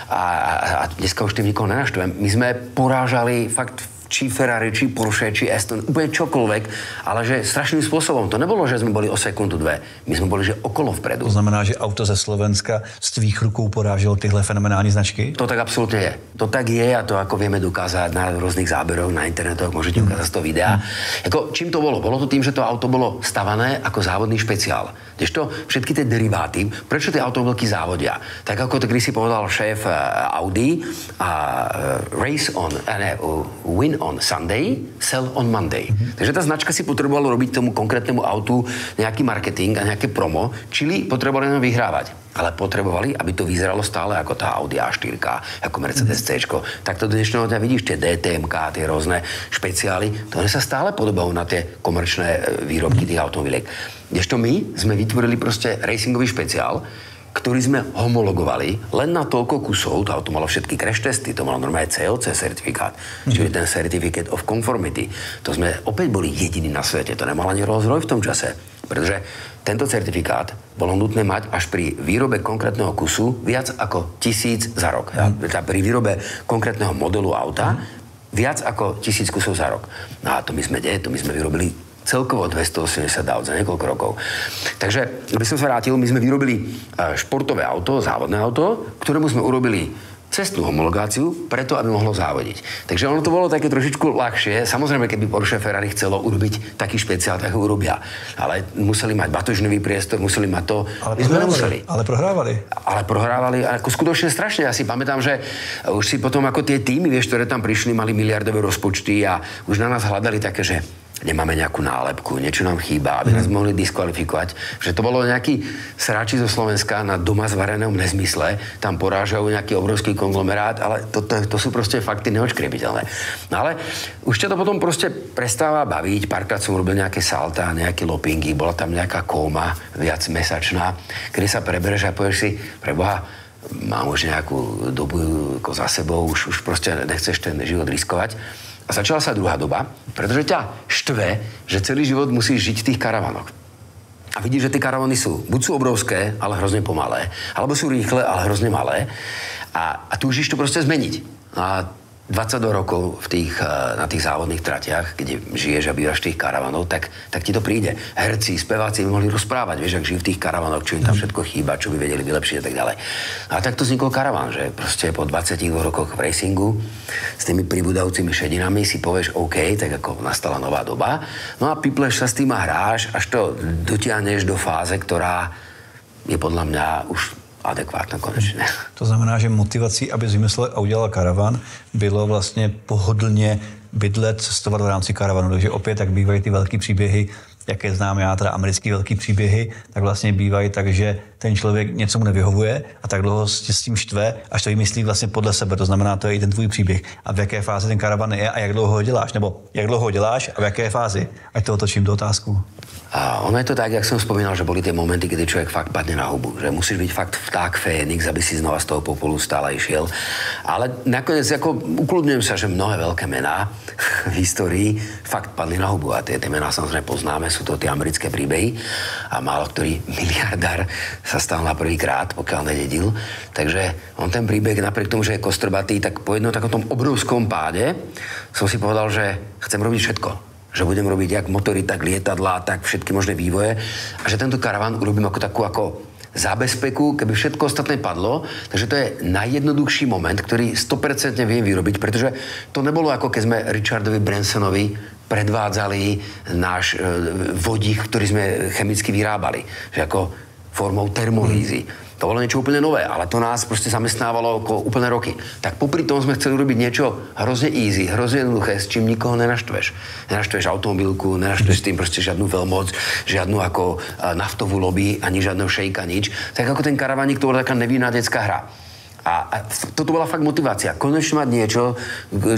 S2: a dneska už tým nikoho nenaštujem, my sme porážali fakt či Ferrari, či Porsche, či Aston, úplne čokoľvek, ale že strašným spôsobom. To nebolo, že sme boli o sekundu, dve. My sme boli, že okolo vpredu.
S1: To znamená, že auto ze Slovenska z tvých rukou poráželo tyhle fenomenální značky?
S2: To tak absolútne je. To tak je a to ako vieme dokázať na rôznych záberoch, na internetoch, môžete ukázať z toho videa. Ako, čím to bolo? Bolo to tým, že to auto bolo stavané ako závodný špeciál. Kdežto všetky tie deriváty, prečo tie automobilky závodia? Tak ako to kdysi povedal šéf Audi, win on Sunday, sell on Monday. Takže tá značka si potrebovala robiť tomu konkrétnemu autu nejaký marketing a nejaké promo, čili potrebovali len vyhrávať. Ale potrebovali, aby to vyzeralo stále ako tá Audi A4, ako Mercedes C-čko. Tak to do dnešného dňa vidíš, tie DTMK, tie rôzne špeciály, to sa stále podobajú na tie komerčné výrobky tých automobiliek. Kdežto my sme vytvorili proste racingový špeciál, ktorý sme homologovali len na toľko kusov, to auto malo všetky crash testy, to malo normálne COC certifikát, čiže ten Certificate of Conformity. To sme opäť boli jediní na svete, to nemal ani Rolls-Royce v tom čase, pretože tento certifikát bolo nutné mať až pri výrobe konkrétneho kusu viac ako 1000 za rok. Pri výrobe konkrétneho modelu auta viac ako 1000 kusov za rok. No a to my sme vyrobili celkovo 280 aut za niekoľko rokov. Takže, aby som sa vrátil, my sme vyrobili športové auto, závodné auto, ktorému sme urobili cestnú homologáciu, preto, aby mohlo závodiť. Takže ono to bolo také trošičku ľahšie. Samozrejme, keby Porsche Ferrari chcelo urobiť taký špeciál, tak ho urobia. Ale museli mať batožnový priestor, museli mať to.
S1: Ale prohrávali. Ale prohrávali ako skutočne strašne. Ja si pamätám, že už si potom ako tie týmy, vieš, ktoré tam prišli, mali miliardové rozpočty a už na nás hľadali také, že nemáme nejakú nálepku, niečo nám chýba, aby nás mohli diskvalifikovať. Že to bolo nejaký sráči zo Slovenska na doma zvarenom nezmysle, tam porážajú nejaký obrovský konglomerát, ale to sú proste fakty neočkriepiteľné. No ale už ťa to potom proste prestáva baviť. Párkrát som robil nejaké salta, nejaké loopingy, bola tam nejaká kóma viac mesačná, kedy sa prebereš a povieš si, preboha, mám už nejakú dobu ako za sebou, už proste nechceš ten život riskovať. A začala sa druhá doba, pretože ťa štve, že celý život musíš žiť v tých karavanoch. A vidíš, že tie karavany buď sú obrovské, ale hrozne pomalé, alebo sú rýchle, ale hrozne malé. A túžiš to proste zmeniť. A
S2: 22 rokov na tých závodných tratiach, kde žiješ a bývaš v tých karavanoch, tak ti to príde. Herci, speváci by mohli rozprávať, vieš, ak žijú v tých karavanoch, čo im tam všetko chýba, čo by vedeli vylepšiť a tak ďalej. A tak to vznikol karavan, že proste po 22 rokoch v racingu s tými pribúdajúcimi šedinami si povieš OK, tak ako nastala nová doba. No a pipleš sa s tým a hráš, až to dotiahneš do fáze, ktorá je podľa mňa už adekvátno konečně.
S1: To znamená, že motivací, aby vymyslel a udělal karavan, bylo vlastně pohodlně bydlet, cestovat v rámci karavanu. Takže opět, tak bývají ty velký příběhy, jaké znám já, teda americký velký příběhy, tak vlastně bývají tak, že ten člověk něco mu nevyhovuje a tak dlouho s tím štve, až to vymyslí vlastně podle sebe. To znamená, to je i ten tvůj příběh. A v jaké fázi ten karavan je a jak dlouho ho děláš, nebo jak dlouho ho děláš a v jaké fázi. Ať to otočím do otázku.
S2: A ono je to tak, jak som spomínal, že boli tie momenty, kedy človek fakt padne na hubu. Že musíš byť fakt vták Fénix, aby si znova z toho popolu stále išiel. Ale nakoniec ako ukludňujem sa, že mnohé veľké mená v histórii fakt padli na hubu. A tie mená samozrejme poznáme, sú to tie americké príbehy. A málo ktorý miliardár sa stal na prvý krát, pokiaľ nededil. Takže on ten príbeh, napriek tomu, že je kostrbatý, tak po jednom takom obrovskom páde som si povedal, že chcem robiť všetko. Že budem robiť jak motory, tak lietadlá, tak všetky možné vývoje. A že tento karavan urobím ako takú zábezpeku, keby všetko ostatné padlo. Takže to je najjednoduchší moment, ktorý 100% viem vyrobiť, pretože to nebolo ako keď sme Richardovi Bransonovi predvádzali náš vodík, ktorý sme chemicky vyrábali. Že ako formou termolízy. To bolo niečo úplne nové, ale to nás proste zamestnávalo ako úplne roky. Tak popri tom sme chceli robiť niečo hrozne easy, hrozne jednoduché, s čím nikoho nenaštveš. Nenaštveš automobilku, nenaštveš s tým proste žiadnu veľmoc, žiadnu ako naftovú lobby, ani žiadneho šejka, nič. Tak ako ten karavaník, to bola taká nevinná detská hra. A toto bola fakt motivácia. Konečne mať niečo,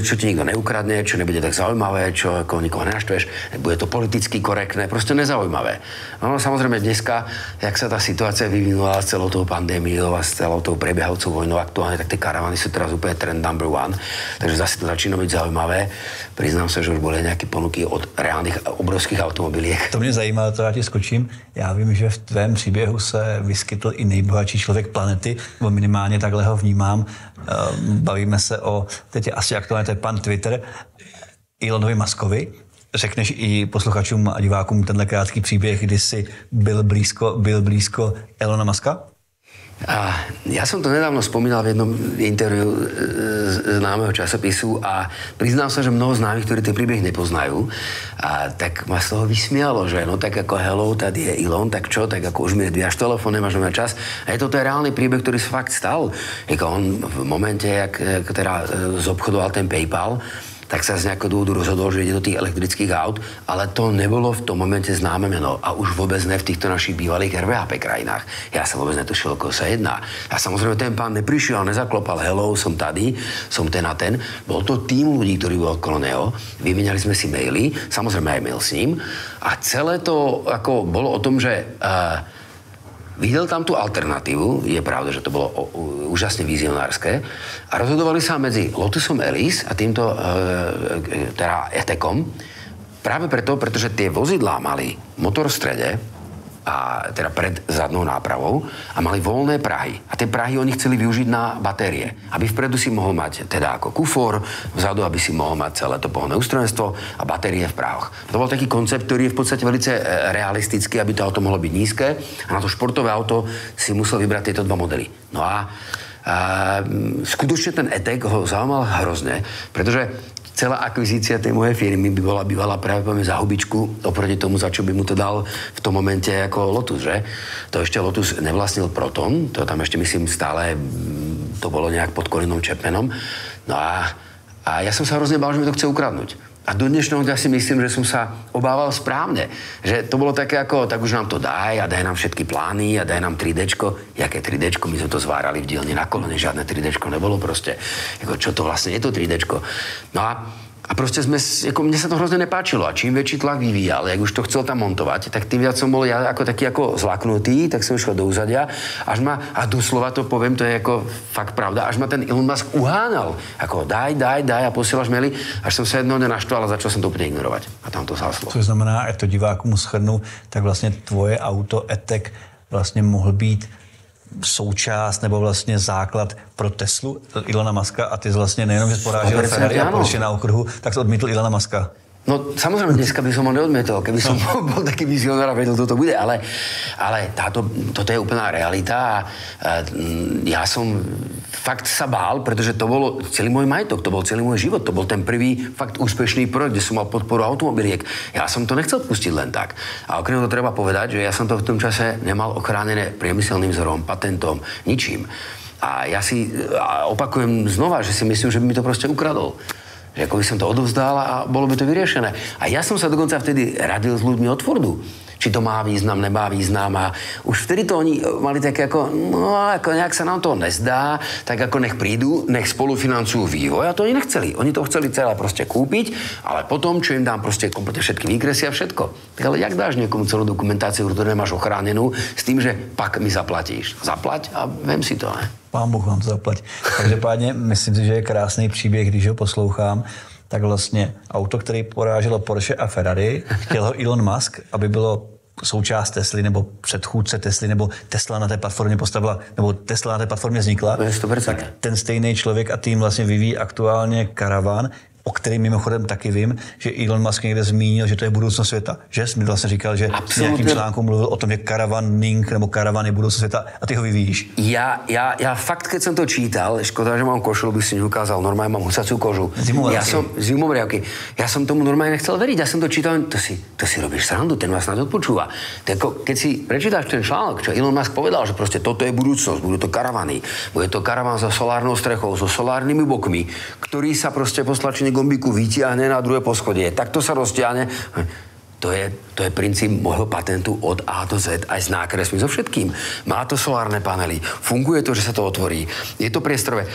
S2: čo ti nikto neukradne, čo nebude tak zaujímavé, čo ako nikoho nenaštveš, bude to politicky korektné, proste nezaujímavé. No samozrejme dneska, jak sa tá situácia vyvinula s celou tou pandémiou a s celou tou prebiehajúcou vojnou aktuálne, tak tie karavany sú teraz úplne trend number one. Takže zase to začína byť zaujímavé. Priznám sa, že už boli nejaké ponuky od reálnych obrovských automobiliek.
S1: To mě zajímá, to já ti skočím. Já vím, že v tvém příběhu se vyskytl i nejbohatší člověk planety, nebo minimálně takhle ho vnímám. Bavíme se o, teď je asi aktuálně, to je pan Twitter, Elonovi Muskovi. Řekneš i posluchačům a divákům tenhle krátký příběh, kdy jsi byl blízko Elona Muska?
S2: A ja som to nedávno spomínal v jednom interviu z známeho časopisu a priznám sa, že mnoho známych, ktorí ten príbeh nepoznajú, a tak ma z toho vysmialo, že no tak ako hello, tady je Elon, tak čo, tak ako už mi nedvíjaš telefón, nemáš na čas. A toto je reálny príbeh, ktorý sa fakt stal. Jako on v momente, jak teda zobchodoval ten PayPal, tak sa z nejakého dôvodu rozhodol, že ide do tých elektrických aut, ale to nebolo v tom momente známe meno a už vôbec ne v týchto našich bývalých RVHP krajinách. Ja som vôbec netušil, o koho sa jedná. A samozrejme ten pán neprišiel, nezaklopal, hello, som tady, som ten a ten. Bol to tým ľudí, ktorí bol okolo neho. Vymenali sme si maily, samozrejme aj mail s ním. A celé to ako bolo o tom, že videl tam tú alternatívu, je pravda, že to bolo úžasne vizionárske a rozhodovali sa medzi Lotusom Elise a týmto teda Etekom práve preto, pretože tie vozidlá mali motor v strede a teda pred zadnou nápravou a mali voľné prahy. A tie prahy oni chceli využiť na batérie. Aby vpredu si mohol mať teda ako kufor, vzadu, aby si mohol mať celé to pohonné ústrojenstvo a batérie v prahoch. To bol taký koncept, ktorý je v podstate veľmi realistický, aby to auto mohlo byť nízke a na to športové auto si musel vybrať tieto dva modely. No a skutočne ten E-Tech ho zaujímal hrozne, pretože celá akvizícia tej mojej firmy by bola bývala práve za hubičku oproti tomu, za čo by mu to dal v tom momente ako Lotus, že? To ešte Lotus nevlastnil Proton, to tam ešte myslím stále to bolo nejak pod Colinom Chapmanom. No a ja som sa hrozne bál, že mi to chce ukradnúť. A do dnešného dňa si myslím, že som sa obával správne. Že to bolo také ako, tak už nám to daj a daj nám všetky plány a daj nám 3Dčko. Jaké 3Dčko? My sme to zvárali v dielni na kolene, žiadne 3Dčko nebolo proste. Jako, čo to vlastne je to 3Dčko? No a proste mne sa to hrozne nepáčilo. A čím väčší tlak vyvíjal, jak už to chcel tam montovať, tak tým viac som bol ja ako taký ako zlaknutý, tak som išiel do úzadia, až ma, a doslova to poviem, to je ako fakt pravda, až ma ten Elon Musk uhánal. Ako daj a posielaš maily, až som sa jednou nenaštval a začal som to úplne ignorovať. A tam to záslo.
S1: Což znamená, jak to divákům shrnu, tak vlastně tvoje auto E-Tech vlastně mohl být součást nebo vlastně základ pro Teslu Ilona Muska a ty vlastně nejenom, že porážel Ferrari a Porsche na okruhu, tak to odmítl Ilona Muska.
S2: No samozrejme, dneska by som ho neodmietol, keby som bol taký vizionár a vedel, toto bude, ale toto je úplná realita a ja som fakt sa bál, pretože to bolo celý môj majetok, to bol celý môj život, to bol ten prvý fakt úspešný projekt, kde som mal podporu automobiliek. Ja som to nechcel pustiť len tak. A okrem toho treba povedať, že ja som to v tom čase nemal ochránené priemyselným vzorom, patentom, ničím. A ja si opakujem znova, že si myslím, že by mi to proste ukradol. Že ako by som to odovzdal a bolo by to vyriešené. A ja som sa dokonca vtedy radil s ľuďmi od Fordu. Či to má význam, nemá význam. A už vtedy to oni mali také ako, no ako nejak sa nám to nezdá, tak ako nech prídu, nech spolufinancujú vývoj. A to oni nechceli. Oni to chceli celé proste kúpiť, ale potom, čo im dám proste kompletne všetky výkresy a všetko. Tak ale jak dáš niekomu celú dokumentáciu, ktorú nemáš ochránenú, s tým, že pak mi zaplatíš. Zaplať a vem si to, ne?
S1: Pán Bůh vám to zaplať. Každopádně myslím si, že je krásný příběh, když ho poslouchám, tak vlastně auto, který poráželo Porsche a Ferrari, chtěl ho Elon Musk, aby bylo součást Tesly nebo předchůdce Tesly, nebo Tesla na té platformě postavila, nebo Tesla na té platformě vznikla. Tak ten stejný člověk a tým vlastně vyvíjí aktuálně Caravan, o kterém mimochodem taky vím, že Elon Musk někde zmínil, že to je budoucnost světa. Že jsi mi vlastně říkal, že v nějakým článku mluvil o tom, že Caravaning nebo Caravan je budoucnost světa a ty ho vyvíjíš.
S2: Ja fakt, keď som to čítal, škoda, že mám košelu, by si neukázal, normálne mám husacú kožu. Zimomriavky. Ja som tomu normálne nechcel veriť. Ja som to čítal, to si robíš srandu, ten vás snad odpočúva. Keď si prečítaš ten článok, čo Elon Musk povedal, že proste toto je budúcnosť, budú to karavany, bude to karavan so solárnou strechou, so solárnymi bokmi, ktorý sa proste po stlačení gombíku vytiahne na druhé poschodie. Takto sa roztiahne. To je princíp môjho patentu od A do Z, aj s nákresmi, so všetkým. Má to solárne panely, funguje to, že sa to otvorí, je to priestorové.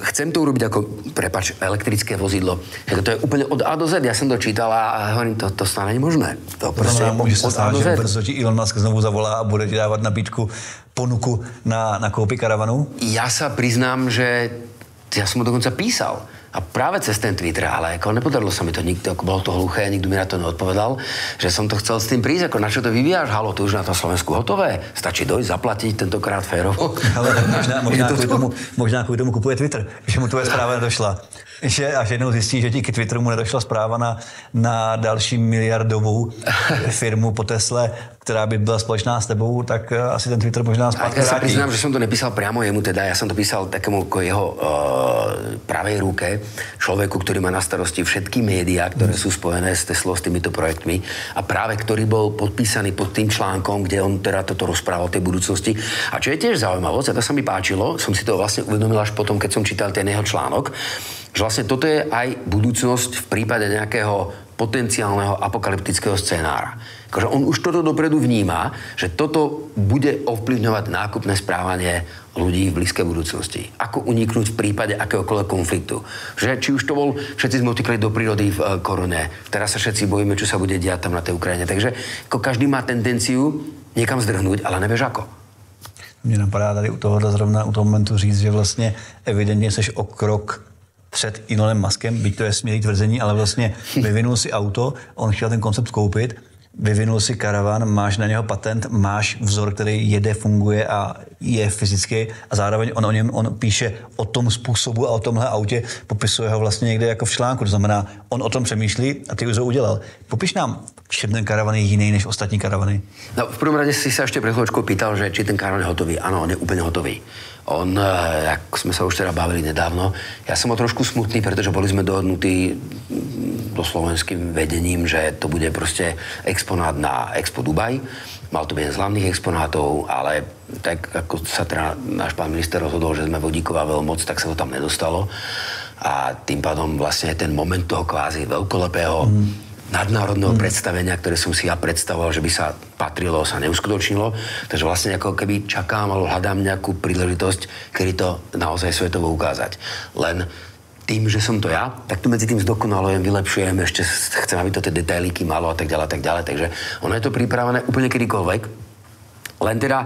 S2: Chcem to urobiť ako, elektrické vozidlo. To je úplne od A do Z. Ja som to čítal a hovorím, to stále nie je možné. To proste
S1: môže sa stáť, že brzo ti Elon Musk znovu zavolá a bude ti dávať nabídku, ponuku na koupi karavanu?
S2: Ja sa priznám, že ja som mu dokonca písal. A práve cez ten Twitter, ale ako nepodarilo sa mi to nikto, ako bolo to hluché, nikto mi na to neodpovedal, že som to chcel s tým prísť, ako na čo to vyvíjaš, halo, to už na to Slovensku hotové, stačí dojsť, zaplatiť tentokrát férovo.
S1: Ale možná kvůli tomu kupuje Twitter, že mu tvoje zpráva nedošla. Že až jednou zjistí, že díky Twitteru mu nedošla zpráva na další miliardovou firmu po Tesle, která by byla společná s tebou, tak asi ten Twitter možná zpátky vrátí.
S2: Ja sa priznám, že som to nepísal priamo jemu, teda ja som to písal takému jeho pravej ruke, človeku, ktorý má na starosti všetky médiá, ktoré sú spojené s Teslou, s týmito projektmi a práve ktorý bol podpísaný pod tým článkom, kde on teda toto rozprával o tej budúcnosti. A čo je tiež zaujímavosť, a to sa mi páčilo, som si to vlastne uvedomil až potom, keď som čítal ten jeho článok, že vlastne toto je aj budúcnosť v prípade nejakého potenciálneho apokalyptického scenára. Akože on už toto dopredu vníma, že toto bude ovplyvňovať nákupné správanie ľudí v blízkej budúcnosti. Ako uniknúť v prípade akéhokoľvek konfliktu. Že či už to bol, všetci sme utekli do prírody v korone, teraz sa všetci bojíme, čo sa bude diať tam na tej Ukrajine. Takže ako každý má tendenciu niekam zdrhnúť, ale nevieš ako.
S1: Mně napadá tady u tohohle zrovna u toho momentu říct, že vlastně evidentně seš o krok před Elonem Muskem, byť to je smělý tvrzení, ale vlastně vyvinul si auto, on chtěl ten koncept koupit, vyvinul si karavan, máš na něho patent, máš vzor, který jede, funguje a je fyzický a zároveň on píše o tom způsobu a o tomhle autě, popisuje ho vlastně někde jako v článku, to znamená, on o tom přemýšlí a ty už ho udělal. Popiš nám, čím ten karavan je jiný než ostatní karavany?
S2: No, v prvom rade si sa ešte pred chvíľočkou pýtal, že či ten karavan je hotový. Áno, on je úplne hotový. On, ako sme sa už teda bavili nedávno, ja som trošku smutný, pretože boli sme dohodnutí so slovenským vedením, že to bude proste exponát na Expo Dubaj. Mal to byť jeden z hlavných exponátov, ale tak ako sa teda náš pán minister rozhodol, že sme vodíková veľmoc, tak sa to tam nedostalo. A tým pádom vlastne ten moment toho kvázi veľkolepého nadnárodného predstavenia, ktoré som si ja predstavoval, že by sa patrilo, sa neuskutočnilo. Takže vlastne ako keby čakám, alebo hľadám nejakú príležitosť, kedy to naozaj svetovo ukázať. Len tým, že som to ja, tak tu medzi tým zdokonalujem, vylepšujem, ešte chcem, aby to tie detailíky malo a tak ďalej, tak ďalej. Takže ono je to pripravené úplne kedykoľvek. Len teda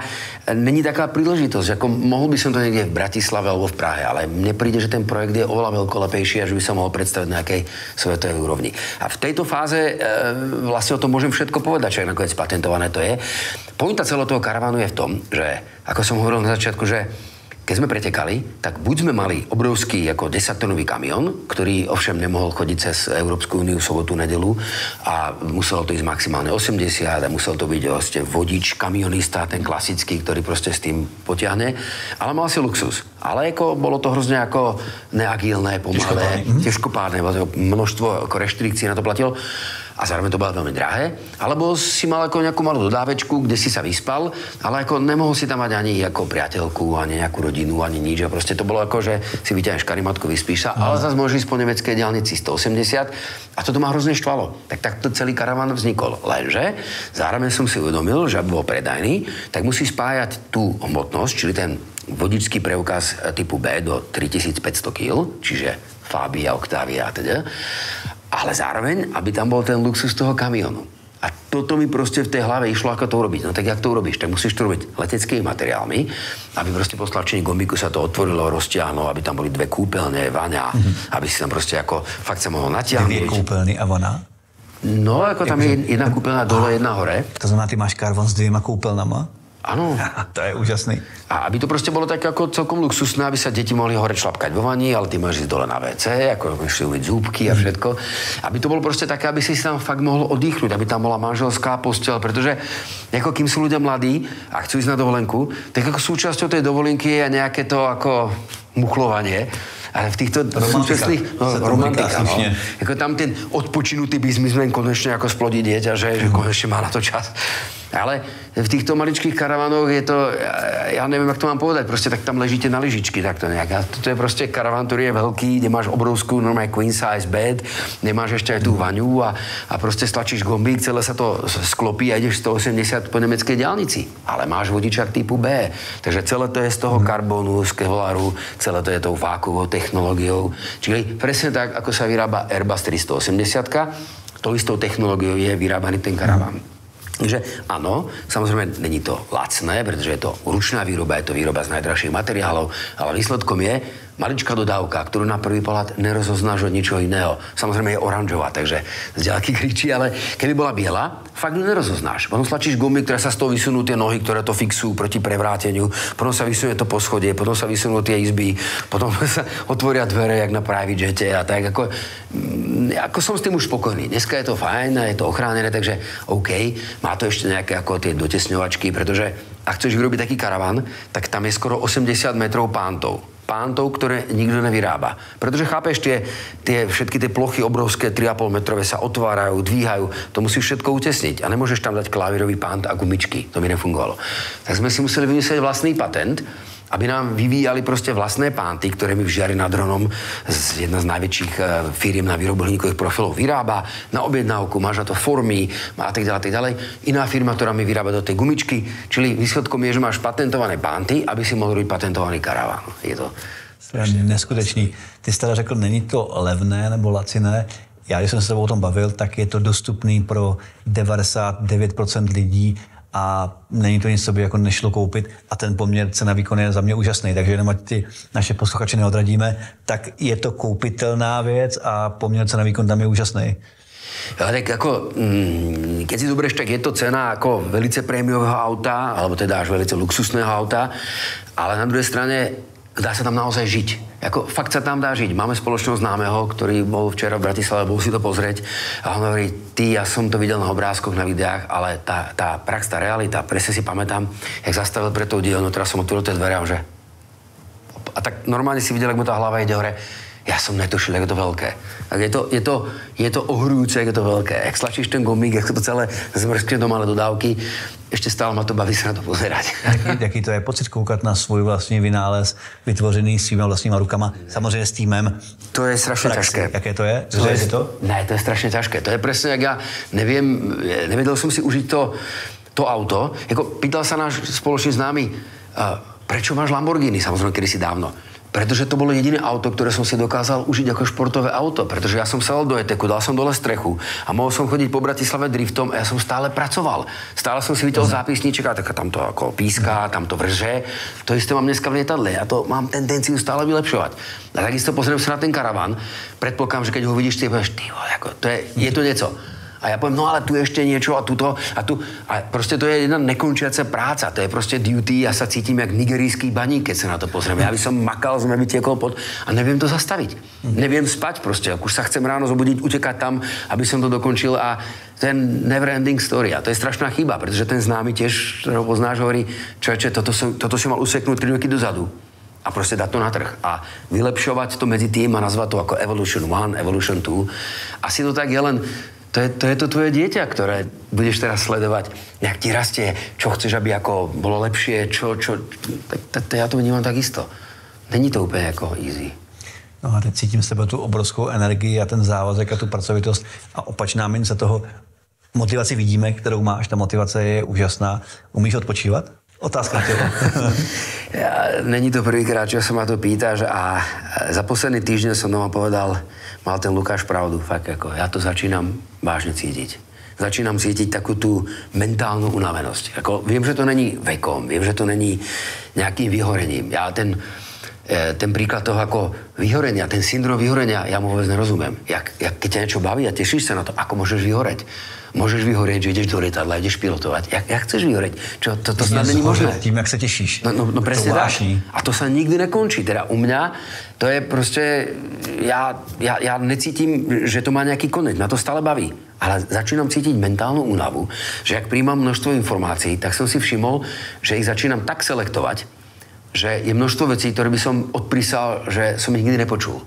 S2: není taká príležitosť, ako mohol by som to niekde v Bratislave alebo v Prahe, ale mne príde, že ten projekt je oveľa veľkolepejší a že by sa mohol predstaviť na nejakej svetovej úrovni. A v tejto fáze vlastne o tom môžem všetko povedať, čo nakoniec patentované to je. Pointa celého toho karavánu je v tom, že, ako som hovoril na začiatku, že keď sme pretekali, tak buď sme mali obrovský ako 10-tonový kamión, ktorý ovšem nemohol chodiť cez Európsku úniu sobotu, nedelu a muselo to ísť maximálne 80 a musel to byť vlastne vodič, kamionista, ten klasický, ktorý proste s tým potiahne. Ale mal si luxus. Ale ako bolo to hrozne ako neagilné, pomalé, ťažkopádne, množstvo ako reštrikcií na to platilo. A zároveň to bolo veľmi drahé. Alebo si mal ako nejakú malú dodávečku, kde si sa vyspal, ale ako nemohol si tam mať ani ako priateľku, ani nejakú rodinu, ani nič. A proste to bolo ako, že si vyťahneš karimatku, vyspíš sa, ale zase môžeš ísť po nemeckej diaľnici 180 a toto ma hrozne štvalo. Tak takto celý karaván vznikol. Lenže zároveň som si uvedomil, že aby bol predajný, tak musí spájať tú hmotnosť, čili ten vodičský preukaz typu B do 3500 kg, čiže Fabia, Octavia a teda. Ale zároveň, aby tam bol ten luxus toho kamionu. A toto mi proste v tej hlave išlo, ako to urobiť. No tak jak to urobíš? Tak musíš to robiť leteckými materiálmi, aby proste po stlačení gombíku sa to otvorilo, roztiahlo, aby tam boli 2 kúpeľne, vaňa, aby si tam proste ako fakt sa mohol natiahnuť.
S1: 2 kúpeľny a vana?
S2: No, ako tam je jedna kúpeľná dole, jedna hore.
S1: To znamená, ty máš karvon s 2 kúpeľnama?
S2: Áno.
S1: To je úžasný.
S2: A aby to proste bolo tak ako celkom luxusné, aby sa deti mohli hore šlapkať vo vani, ale ty môžeš ísť dole na WC, ako ešte umyť zúbky a všetko. Aby to bolo proste také, aby si tam fakt mohol oddychnúť, aby tam bola manželská posteľ, pretože ako kým sú ľudia mladí a chcú ísť na dovolenku, tak ako súčasťou tej dovolenky je nejaké to ako muchlovanie. Ale v týchto súčasných... Romantika, no. Ako tam ten odpočinutý biznismen konečne ako splodí dieťa, že konečne má na to čas. Ale v týchto maličkých karavánoch je to, ja neviem, jak to mám povedať, proste tak tam ležíte na lyžičky, tak to nejak. A toto je proste karaván, ktorý je veľký, kde máš obrovskú normálne queen size bed, nemáš ešte aj tú vaňu a proste stlačíš gombík, celé sa to sklopí a ideš 180 po nemeckej diaľnici. Ale máš vodičák typu B. Takže celé to je z toho karbonu, z kevlaru, celé to je tou vákuovou technológiou. Čiže presne tak, ako sa vyrába Airbus 380, tou istou technológiou je vyrábaný ten karaván. Takže áno, samozrejme, není to lacné, pretože je to ručná výroba, je to výroba z najdražších materiálov, ale výsledkom je maličká dodávka, ktorú na prvý pohľad nerozoznáš od ničoho iného. Samozrejme je oranžová, takže z ďalky kričí, ale keby bola biela, fakt ju nerozoznáš. Potom stlačíš gumy, ktoré sa z toho vysunú tie nohy, ktoré to fixujú proti prevráteniu, potom sa vysunie to poschodie, potom sa vysunú tie izby, potom sa otvoria dvere, jak na private jete a tak. Ako som s tým už spokojný. Dneska je to fajn, je to ochránené, takže OK. Má to ešte nejaké ako tie dotesňovačky, pretože ak chceš vyrobiť taký karaván, tak tam je skoro 80 metrov pántov, ktoré nikto nevyrába. Pretože chápeš, tie všetky tie plochy obrovské 3,5 metrové sa otvárajú, dvíhajú, to musíš všetko utesniť a nemôžeš tam dať klavírový pánt a gumičky. To by nefungovalo. Tak sme si museli vymyslieť vlastný patent, aby nám vyvíjali proste vlastné pánty, ktoré mi v Žiari nad Hronom jedna z najväčších firiem na výrobu hliníkových profilov vyrába, na objednávku, máš na to formy a tak ďalej. Iná firma, ktorá mi vyrába do tej gumičky, čili výsledkom je, že máš patentované pánty, aby si mohol robiť patentovaný karaván. Je to
S1: neskutečný. Ty jsi teda řekl, není to levné nebo laciné. Já, když jsem se o tom bavil, tak je to dostupný pro 99% lidí a není to nic, co by jako nešlo koupit a ten poměr cena výkon je za mě úžasný, takže jenom ať ty naše posluchače neodradíme, tak je to koupitelná věc a poměr cena výkon tam je úžasný.
S2: Ale tak ako, keď si zoberieš, tak je to cena ako velice prémiového auta, alebo teda až velice luxusného auta, ale na druhej strane dá sa tam naozaj žiť. Ako, fakt sa tam dá žiť. Máme spoločného známeho, ktorý bol včera v Bratislave, bol si to pozrieť a on hovorí, ja som to videl na obrázkoch, na videách, ale tá prax, tá realita, presne si pamätám, jak zastavil pre tou dielňou, teraz som otvoril tie dvere a že... A tak normálne si videl, jak mu tá hlava ide hore. Ja som netušil, jak je to veľké. Je to ohrujúce, jak je to veľké. Jak stlačíš ten gomík, jak sa to celé zmrskne do malé dodávky, ešte stále ma to baví sa na to pozerať.
S1: Jaký to je pocit koukat na svůj vlastní vynález, vytvořený svýma vlastníma rukama, samozřejmě s týmem?
S2: To je strašne ťažké.
S1: Jaké to je?
S2: Ne, to je strašne ťažké. To je presne, jak ja nevedel som si užiť to auto. Pýtal sa náš spoločný známy, prečo máš Lamborghini, samozrejme, kedysi dávno. Pretože to bolo jediné auto, ktoré som si dokázal užiť ako športové auto. Pretože ja som sadol do eteku, dal som dole strechu a mohol som chodiť po Bratislave driftom a ja som stále pracoval. Stále som si videl zápisníček a tak tam to ako píska, tam to vrže. To isté mám dneska v lietadle. Ja to mám tendenciu stále vylepšovať. A takisto pozriem sa na ten karavan. Predpokladám, že keď ho vidíš, ty povieš, je to niečo. A ja poviem, no ale tu ešte niečo a tuto a tu. A proste to je jedna nekončiaca práca. To je proste duty. Ja sa cítim jak nigerijský baník, keď sa na to pozriem. Ja by som makal, som vytiekol pod a neviem to zastaviť. Neviem spať proste. Ak už sa chcem ráno zobudiť, utekať tam, aby som to dokončil a ten never ending story. A to je strašná chyba, pretože ten známy tiež, ktorého poznáš, hovorí, človeče, toto si mal useknúť 3 roky dozadu. A proste dať to na trh. A vylepšovať to medzi tým a nazvať to ako Evolution 1, Evolution 2. Asi to tak je len... To je to tvoje dieťa, ktoré budeš teraz sledovať, jak ti rastie, čo chceš, aby ako bolo lepšie, ja to vnímam takisto. Není to úplně jako easy.
S1: No a teď cítím z tebe tu obrovskou energii a ten závazek a tu pracovitost a opačná mince toho motivaci vidíme, kterou máš, ta motivace je úžasná. Umíš odpočívat? Otázka těla.
S2: Není to prvýkrát, čo sa ma to pýtaš a za posledný týždeň som doma povedal, mal ten Lukáš pravdu, fakt ako, ja to začínam vážne cítiť. Začínam cítiť takú tú mentálnu unavenosť. Ako, viem, že to není vekom, viem, že to není nejakým vyhorením. Ja ten príklad toho ako vyhorenia, ten syndrom vyhorenia, ja mu vôbec nerozumiem. Keď ťa niečo baví a tešíš sa na to, ako môžeš vyhoreť? Môžeš vyhorieť, že ideš do lietadla, ideš pilotovať. Jak chceš vyhoreť? Čo, to snad není možné.
S1: Tím, jak sa tešíš.
S2: No presne tak. A to sa nikdy nekončí. Teda u mňa to je proste... Ja necítim, že to má nejaký konec. Ma to stále baví. Ale začínam cítiť mentálnu únavu, že ak príjmam množstvo informácií, tak som si všimol, že ich začínam tak selektovať, že je množstvo vecí, ktoré by som odprísal, že som ich nikdy nepočul.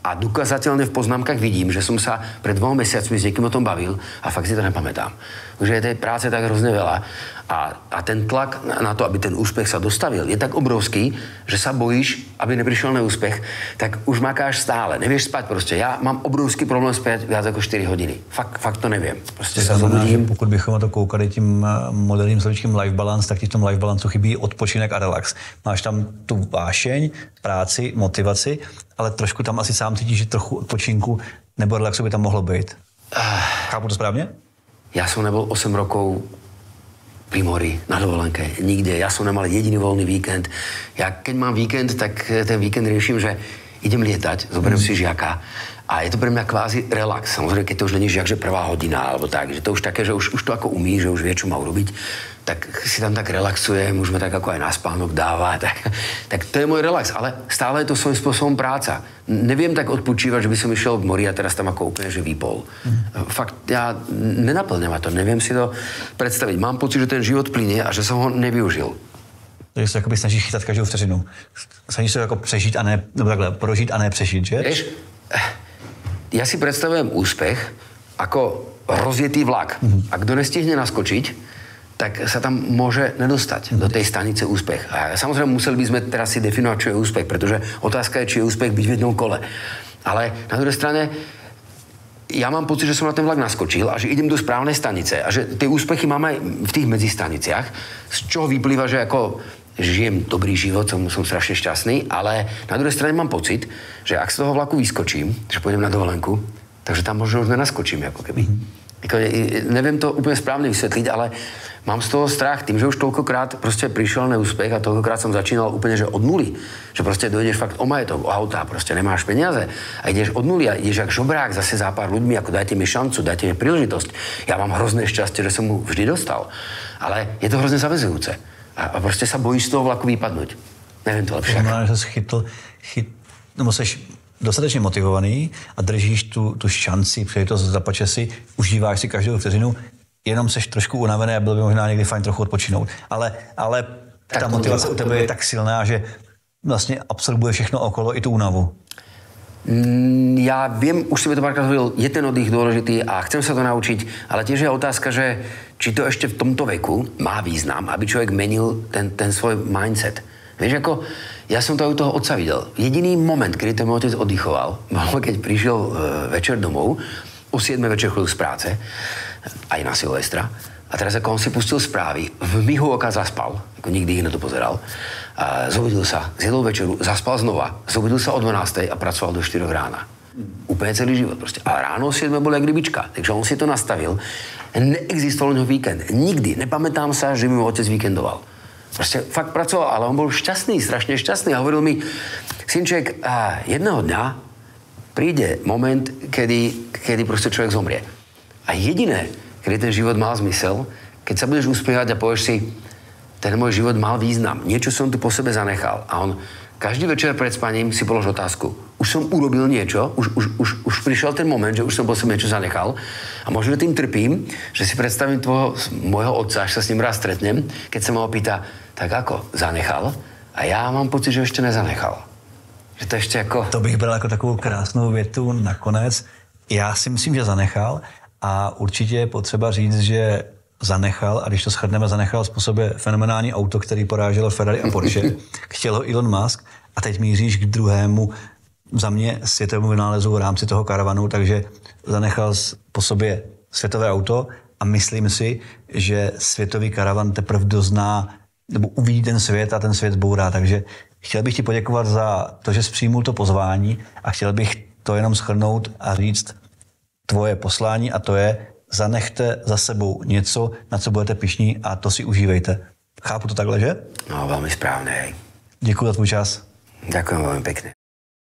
S2: A dokazateľne v poznámkach vidím, že som sa pred 2 mesiacmi s niekým o tom bavil a fakt si to nepamätám. Takže je tej práce tak hrozne veľa. A ten tlak na to, aby ten úspech sa dostavil, je tak obrovský, že sa bojíš, aby neprišiel neúspech, tak už makáš stále. Nevieš spať proste. Ja mám obrovský problém spať viac ako 4 hodiny. Fakt to neviem. Proste sa zobudím.
S1: Pokud bychom na to koukali tím moderním slovíčkem life balance, tak ti v tom life balanceu chybí odpočinek a relax. Máš tam tu vášeň, práci, motivaci, ale trošku tam asi sám cítíš, že trochu odpočinku nebo relaxu by tam mohlo být. Chápu to správně?
S2: Ja som nebol 8 rokov pri mori, na dovolenke, nikde. Ja som nemal jediný voľný víkend. Ja keď mám víkend, tak ten víkend riešim, že idem lietať, zoberiem si žiaka a je to pre mňa kvázi relax. Samozrejme, keď to už není žiak, že 1. hodina alebo tak, že to už také, že už to ako umí, že už vie, čo má urobiť, tak si tam tak relaxujem, môžeme tak ako aj na spánok dávať, tak to je môj relax, ale stále je to svojím spôsobom práca. Neviem tak odpočívať, že by som išiel k mori a teraz tam ako úplne, že vypol. Fakt, ja nenaplňam to, neviem si to predstaviť. Mám pocit, že ten život plynie a že som ho nevyužil.
S1: Takže se jakoby snažíš chytat každou vteřinu. Snažíš se jako přežít a ne, nebo takhle, prožít a ne přežít, že?
S2: Vieš, ja si predstavujem úspech ako rozjetý vlak. A kto nestihne naskočiť, tak sa tam môže nedostať do tej stanice úspech. A samozrejme museli by sme teraz si definovať, čo je úspech, pretože otázka je, či je úspech byť v jednom kole. Ale na druhej strane ja mám pocit, že som na ten vlak naskočil a že idem do správnej stanice a že tie úspechy mám aj v tých medzistaniciach, z čoho vyplýva, že ako žijem dobrý život, som strašne šťastný, ale na druhej strane mám pocit, že ak z toho vlaku vyskočím, že pôjdem na dovolenku, takže tam možno už nenaskočím, ako keby. Neviem to úplne správne vysvetliť, ale mám z toho strach tým, že už toľkokrát proste prišiel neúspech a toľkokrát som začínal úplne, že od nuly. Že proste dojdeš fakt o majetok, o autá, proste nemáš peniaze a ideš od nuly a ideš jak žobrák zase za pár ľuďmi, ako dajte mi šancu, dajte mi príležitosť. Ja mám hrozné šťastie, že som mu vždy dostal. Ale je to hrozne zaväzujúce. A proste sa bojíš z toho vlaku vypadnúť. Neviem to lepšie.
S1: Znamená, že jsi nebo seš dostatečně motivovaný a držíš tu šanci, příležitost, zapače si, užíváš si každou vteřinu, jenom seš trošku unavený a bylo by možná někdy fajn trochu odpočinout. Ale ta motivace u tebe je tak silná, že vlastně absorbuje všechno okolo i tu únavu.
S2: Ja viem, už si mi to párkrát hovoril, je ten oddych dôležitý a chcem sa to naučiť, ale tiež je otázka, že či to ešte v tomto veku má význam, aby človek menil ten svoj mindset. Vieš, ako ja som to aj u toho otca videl. Jediný moment, kedy ten môj otec oddychoval, bolo, keď prišiel večer domov, o 7 večer chodil z práce, aj na Silvestra, A teraz ako on si pustil správy, v mihu oka zaspal, ako nikdy ich na to pozeral, zobudil sa, zjedol večeru, zaspal znova, zobudil sa o 12. a pracoval do 4 rána. Úplne celý život proste. A ráno o 7 bol jak rybička, takže on si to nastavil. Neexistoval u neho víkend. Nikdy. Nepamätám sa, že by mu otec víkendoval. Proste fakt pracoval, ale on bol šťastný, strašne šťastný. A hovoril mi, synček, jedného dňa príde moment, kedy proste človek zomrie. A jediné, kedy ten život mal zmysel, keď sa budeš uspievať a povieš si, ten môj život mal význam. Niečo som tu po sebe zanechal. A on každý večer pred spaním si položil otázku. Už som urobil niečo, už prišiel ten moment, že už som po sebe niečo zanechal. A možno tým trpím, že si predstavím môjho otca, až sa s ním raz stretnem, keď sa ma opýta, tak ako, zanechal? A ja mám pocit, že ešte nezanechal. Že to ešte ako...
S1: To bych bral jako takovou krásnou větu nakonec. Já si myslím, že zanechal a určitě je potřeba říct, že zanechal, a když to shrneme, zanechal po sobě fenomenální auto, který poráželo Ferrari a Porsche. Chtěl ho Elon Musk a teď míříš k druhému za mě světovému vynálezu v rámci toho karavanu, takže zanechal po sobě světové auto a myslím si, že světový karavan teprve dozná nebo uvidí ten svět a ten svět zbourá. Takže chtěl bych ti poděkovat za to, že jsi přijmul to pozvání a chtěl bych to jenom shrnout a říct tvoje poslání a to je zanechte za sebou něco, na co budete pyšní a to si užívejte. Chápu to takhle, že?
S2: No, veľmi správne, hej.
S1: Děkuji za tvůj čas.
S2: Ďakujem veľmi pekne.